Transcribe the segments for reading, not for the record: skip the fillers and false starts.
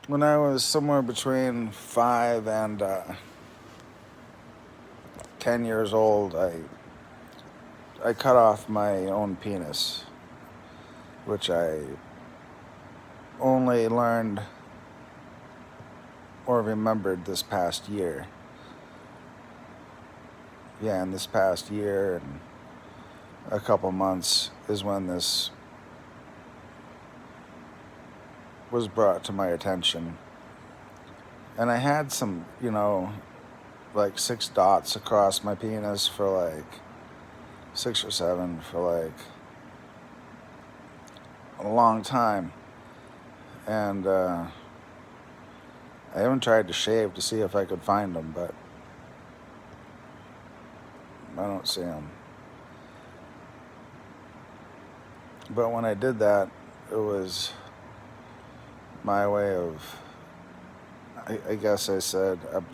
When I was somewhere between 5 and 10 years old, I cut off my own penis, which I only learned or remembered this past year. Yeah, in this past year and a couple months is when this was brought to my attention. And I had some, like 6 dots across my penis for like 6 or 7 for like a long time. And I haven't tried to shave to see if I could find them, but I don't see them. But when I did that, it was my way of, I guess I said that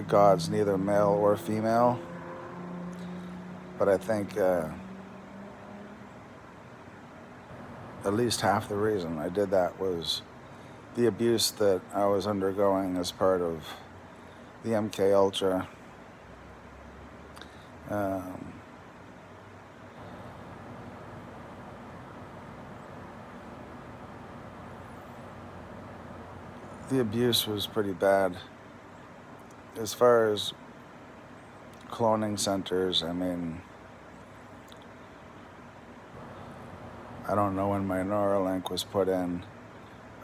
God's neither male or female. But I think at least half the reason I did that was the abuse that I was undergoing as part of the MK Ultra. The abuse was pretty bad. As far as cloning centers, I mean, I don't know when my Neuralink was put in.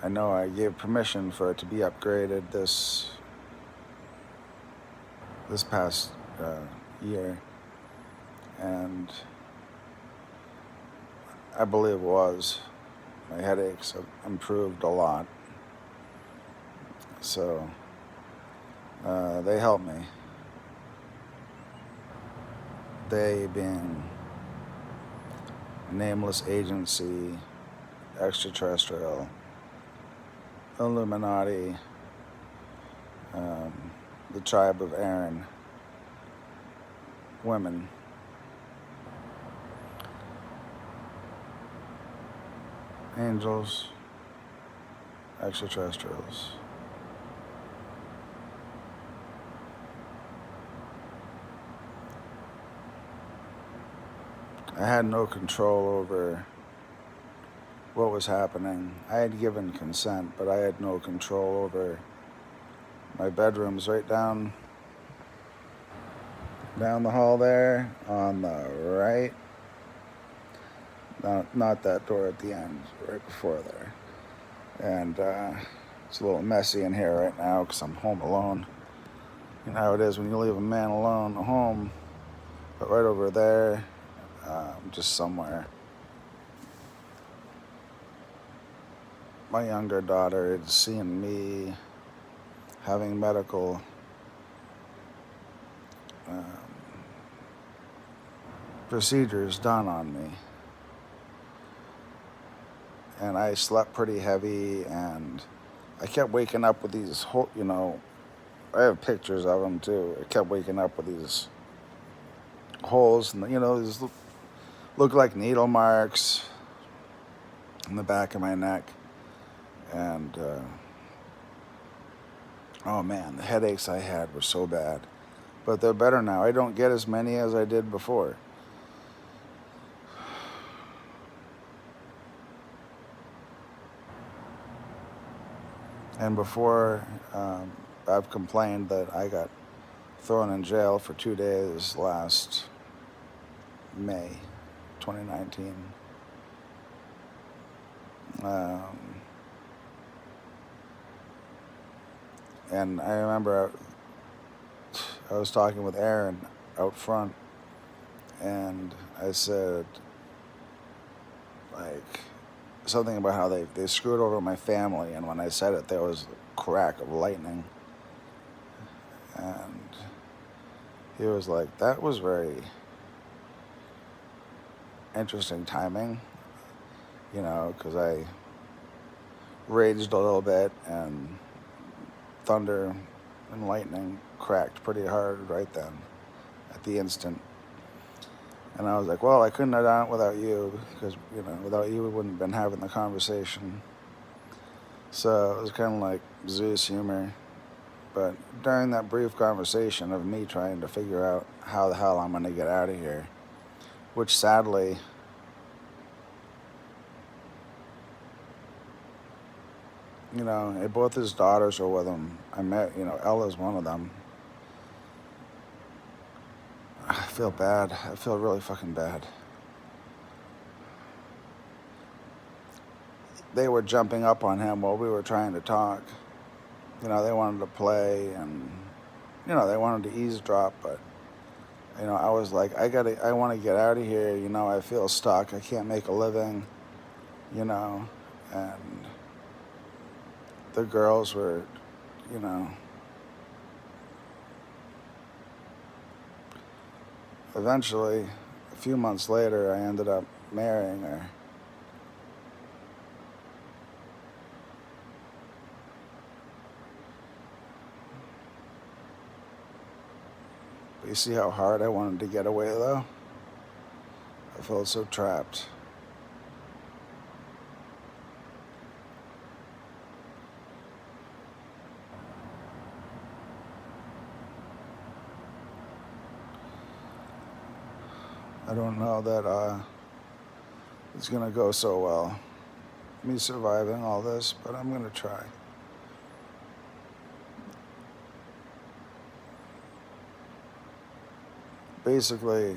I know I gave permission for it to be upgraded this past year, and I believe it was. My headaches have improved a lot, so they helped me. They being nameless agency, extraterrestrial, Illuminati, the tribe of Aaron, women. Angels, extraterrestrials. I had no control over what was happening. I had given consent, but I had no control over my bedrooms right down the hall there on the right. Not that door at the end, right before there. And it's a little messy in here right now because I'm home alone. You know how it is when you leave a man alone at home. But right over there, just somewhere, my younger daughter had seen me having medical procedures done on me. And I slept pretty heavy, and I kept waking up with these I have pictures of them too. I kept waking up with these holes, and these look like needle marks in the back of my neck. And oh man, the headaches I had were so bad. But they're better now. I don't get as many as I did before. And before, I've complained that I got thrown in jail for 2 days last May 2019. And I remember I was talking with Aaron out front, and I said, like, something about how they screwed over my family, and when I said it, there was a crack of lightning. And he was like, that was very interesting timing, because I raged a little bit, and thunder and lightning cracked pretty hard right then, at the instant. And I was like, well, I couldn't have done it without you, because, without you, we wouldn't have been having the conversation. So it was kind of like Zeus humor. But during that brief conversation of me trying to figure out how the hell I'm going to get out of here, which sadly, both his daughters are with him. I met, Ella's one of them. I feel bad. I feel really fucking bad. They were jumping up on him while we were trying to talk. They wanted to play and, they wanted to eavesdrop, but, I was like, I want to get out of here. I feel stuck. I can't make a living, and the girls were, eventually, a few months later, I ended up marrying her. But you see how hard I wanted to get away, though? I felt so trapped. I don't know that it's going to go so well, me surviving all this, but I'm going to try. Basically,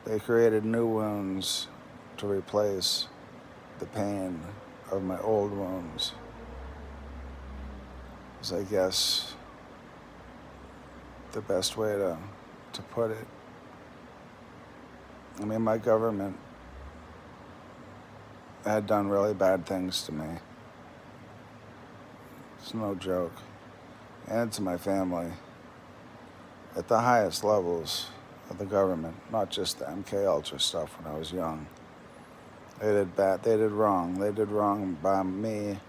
they created new wounds to replace the pain of my old wounds. Is, I guess, the best way to put it. I mean, my government had done really bad things to me. It's no joke. And to my family. At the highest levels of the government, not just the MK Ultra stuff when I was young. They did bad, they did wrong. They did wrong by me,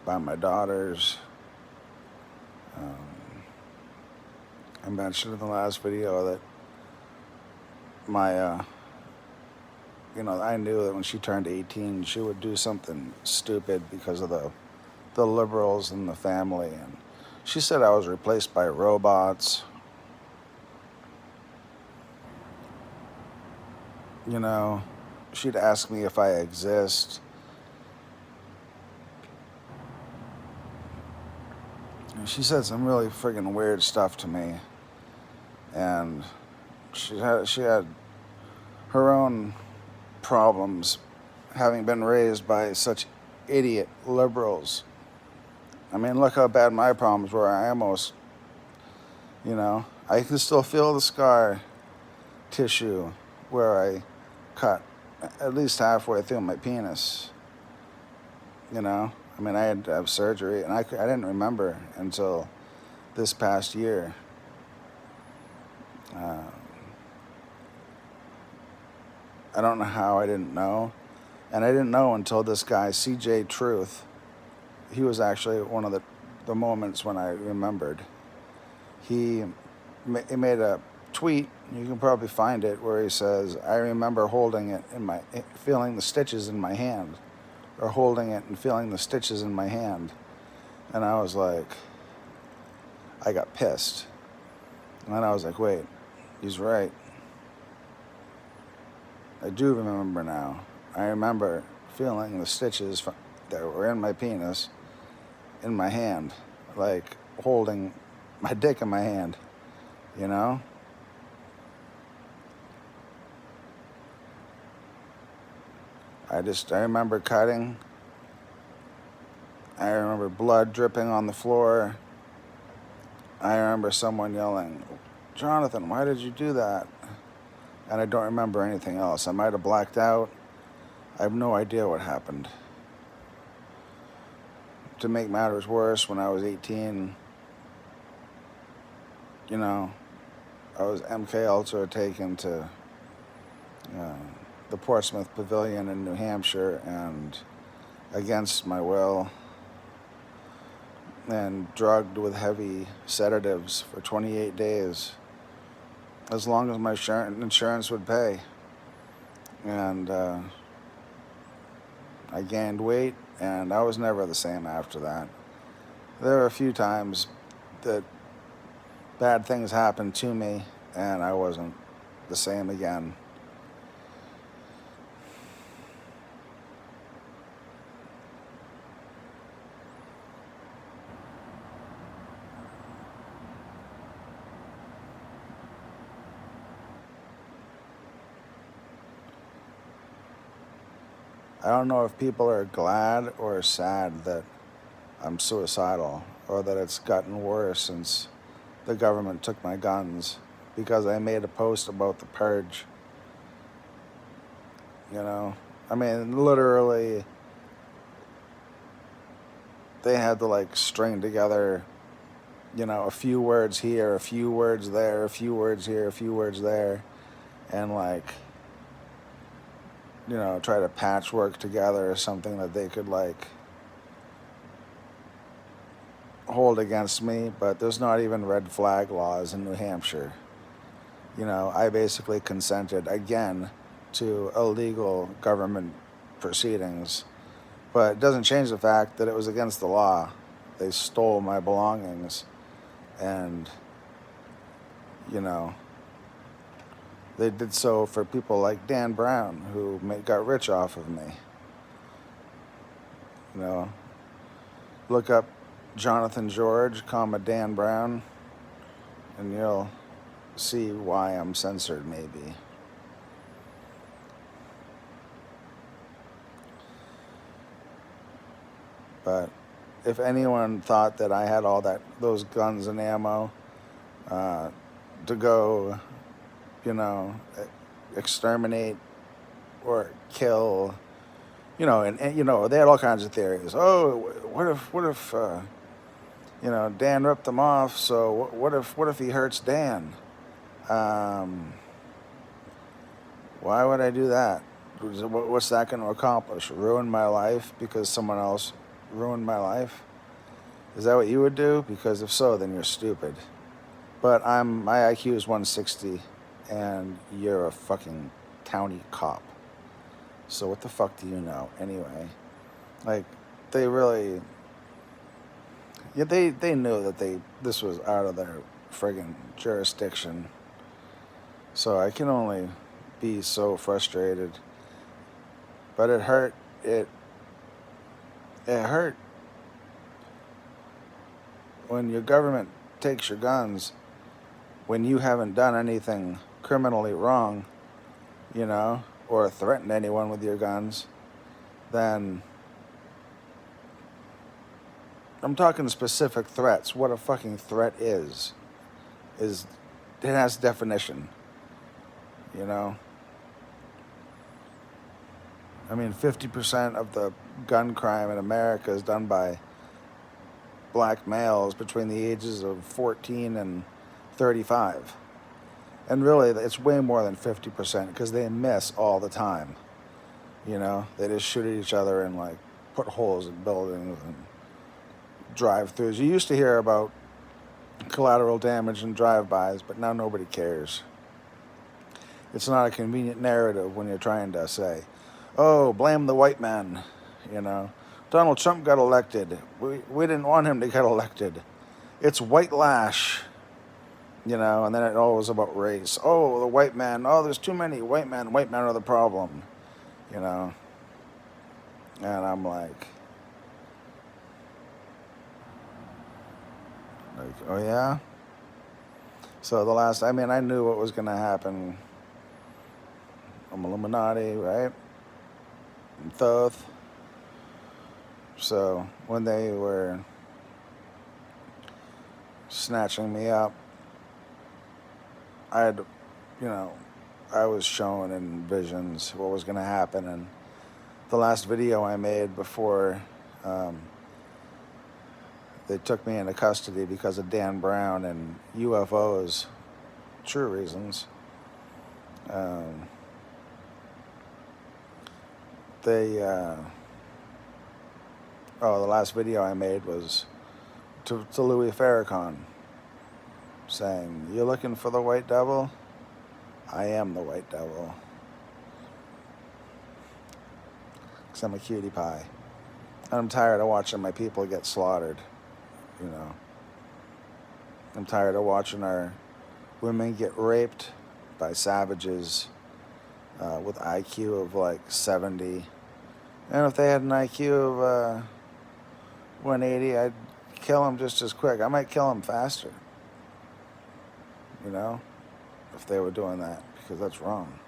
by my daughters. I mentioned in the last video that my, I knew that when she turned 18, she would do something stupid because of the liberals in the family. And she said I was replaced by robots. She'd ask me if I exist. She said some really friggin' weird stuff to me. And she had her own problems having been raised by such idiot liberals. I mean, look how bad my problems were. I almost, I can still feel the scar tissue where I cut at least halfway through my penis. I mean, I had to have surgery, and I didn't remember until this past year. I don't know how I didn't know. And I didn't know until this guy, CJ Truth, he was actually one of the moments when I remembered. He made a tweet, you can probably find it, where he says, I remember holding it feeling the stitches in my hand, or holding it and feeling the stitches in my hand. And I was like, I got pissed. And then I was like, wait, he's right. I do remember now. I remember feeling the stitches that were in my penis in my hand, like holding my dick in my hand, I remember cutting. I remember blood dripping on the floor. I remember someone yelling, Jonathan, why did you do that? And I don't remember anything else. I might have blacked out. I have no idea what happened. To make matters worse, when I was 18, I was MK Ultra taken to the Portsmouth Pavilion in New Hampshire, and against my will, and drugged with heavy sedatives for 28 days, as long as my insurance would pay. And I gained weight, and I was never the same after that. There were a few times that bad things happened to me, and I wasn't the same again. I don't know if people are glad or sad that I'm suicidal, or that it's gotten worse since the government took my guns, because I made a post about the purge. You know, I mean, literally, they had to like string together, a few words here, a few words there, a few words here, a few words there, and like, try to patchwork together something that they could like hold against me. But there's not even red flag laws in New Hampshire. I basically consented again to illegal government proceedings, but it doesn't change the fact that it was against the law. They stole my belongings, and, they did so for people like Dan Brown, who got rich off of me. Look up Jonathan George, Dan Brown, and you'll see why I'm censored, maybe. But if anyone thought that I had those guns and ammo to go, exterminate or kill, and they had all kinds of theories. Oh, what if Dan ripped them off? So what if he hurts Dan? Why would I do that? What's that going to accomplish? Ruin my life because someone else ruined my life? Is that what you would do? Because if so, then you're stupid. But my IQ is 160, and you're a fucking county cop. So what the fuck do you know? Anyway, like, they really, yeah, they knew that this was out of their friggin' jurisdiction. So I can only be so frustrated. But it hurt. It hurt when your government takes your guns when you haven't done anything criminally wrong, or threatened anyone with your guns. Then I'm talking specific threats. What a fucking threat is it has definition. I mean, 50% of the gun crime in America is done by black males between the ages of 14 and 35. And really, it's way more than 50% because they miss all the time. They just shoot at each other and like put holes in buildings and drive-throughs. You used to hear about collateral damage and drive-bys, but now nobody cares. It's not a convenient narrative when you're trying to say, oh, blame the white man, Donald Trump got elected. We didn't want him to get elected. It's white lash, and then it always about race. Oh, the white man. Oh, there's too many white men. White men are the problem, And I'm like, oh yeah? So I knew what was going to happen. I'm Illuminati, right? And Thoth. So when they were snatching me up, I was shown in visions what was going to happen. And the last video I made before they took me into custody because of Dan Brown and UFOs, true reasons, the last video I made was to Louis Farrakhan, saying, "You're looking for the white devil? I am the white devil." because I'm a cutie pie. And I'm tired of watching my people get slaughtered, you know. I'm tired of watching our women get raped by savages with IQ of like 70. And if they had an IQ of 180, I'd kill them just as quick. I might kill them faster, you know, if they were doing that, because that's wrong.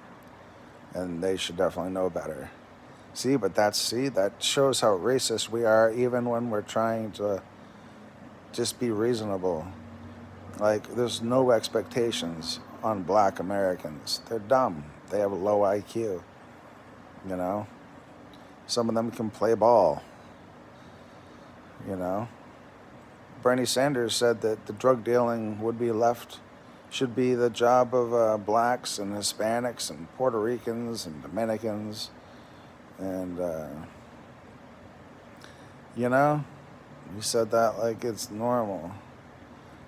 And they should definitely know better. That shows how racist we are, even when we're trying to just be reasonable. Like, there's no expectations on black Americans. They're dumb. They have a low IQ, you know. Some of them can play ball, you know. Bernie Sanders said that the drug dealing should be the job of blacks and Hispanics and Puerto Ricans and Dominicans. And, you know, he said that like it's normal,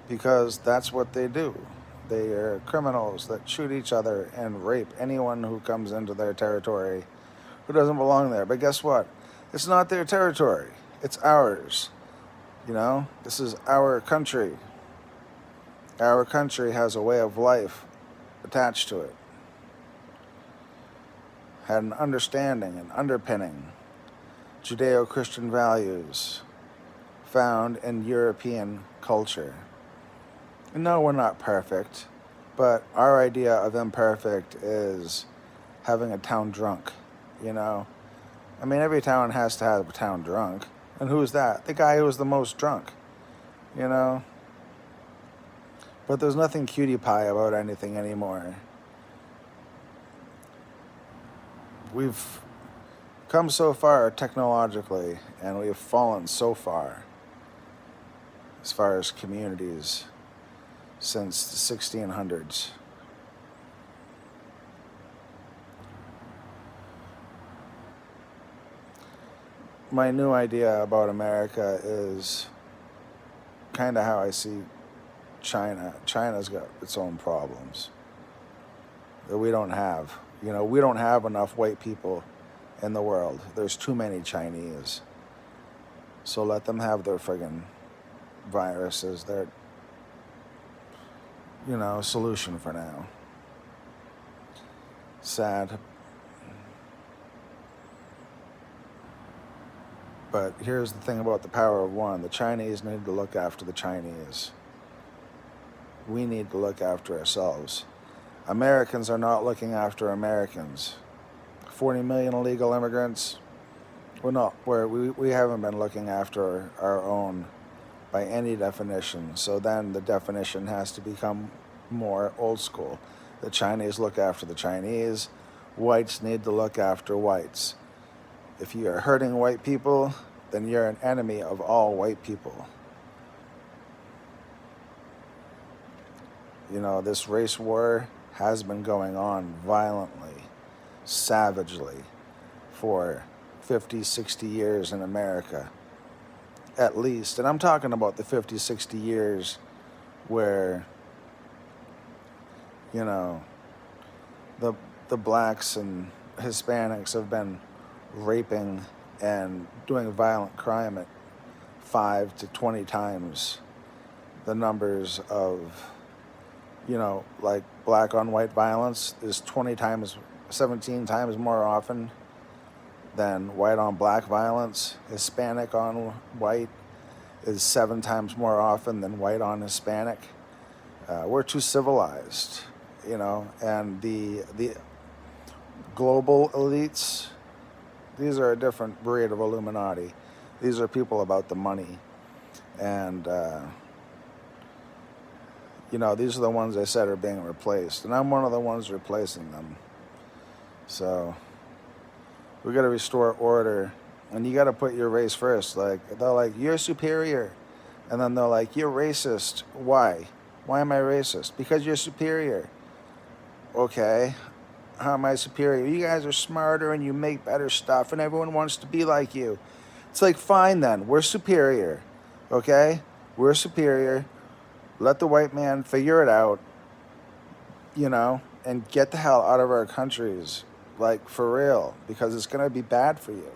because that's what they do. They are criminals that shoot each other and rape anyone who comes into their territory who doesn't belong there. But guess what? It's not their territory. It's ours. You know, this is our country. Our country has a way of life attached to it. Had an understanding and underpinning, Judeo-Christian values found in European culture. And no, we're not perfect, but our idea of imperfect is having a town drunk, you know? I mean, every town has to have a town drunk. And who's that? The guy who was the most drunk, you know? But there's nothing cutie pie about anything anymore. We've come so far technologically, and we've fallen so far as far as communities since the 1600s. My new idea about America is kind of how I see China. China's got its own problems that we don't have. You know, we don't have enough white people in the world. There's too many Chinese. So let them have their friggin' viruses. They're, you know, solution for now. Sad. But here's the thing about the power of one. The Chinese need to look after the Chinese. We need to look after ourselves. Americans are not looking after Americans. 40 million illegal immigrants. We haven't been looking after our own by any definition. So then the definition has to become more old school. The Chinese look after the Chinese. Whites need to look after whites. If you are hurting white people, then you're an enemy of all white people. You know, this race war has been going on violently, savagely, for 50, 60 years in America, at least. And I'm talking about the 50, 60 years where, you know, the blacks and Hispanics have been raping and doing violent crime at 5 to 20 times the numbers of, you know, like black on white violence is 17 times more often than white on black violence. Hispanic on white is 7 times more often than white on Hispanic. We're too civilized, you know, and the global elites, these are a different breed of Illuminati. These are people about the money. And, you know, these are the ones I said are being replaced. And I'm one of the ones replacing them. So we got to restore order. And you got to put your race first. Like, they're like, you're superior. And then they're like, you're racist. Why? Why am I racist? Because you're superior. Okay. How am I superior? You guys are smarter and you make better stuff and everyone wants to be like you. It's like, fine then. We're superior. Okay? We're superior. Let the white man figure it out, you know, and get the hell out of our countries, like, for real, because it's going to be bad for you.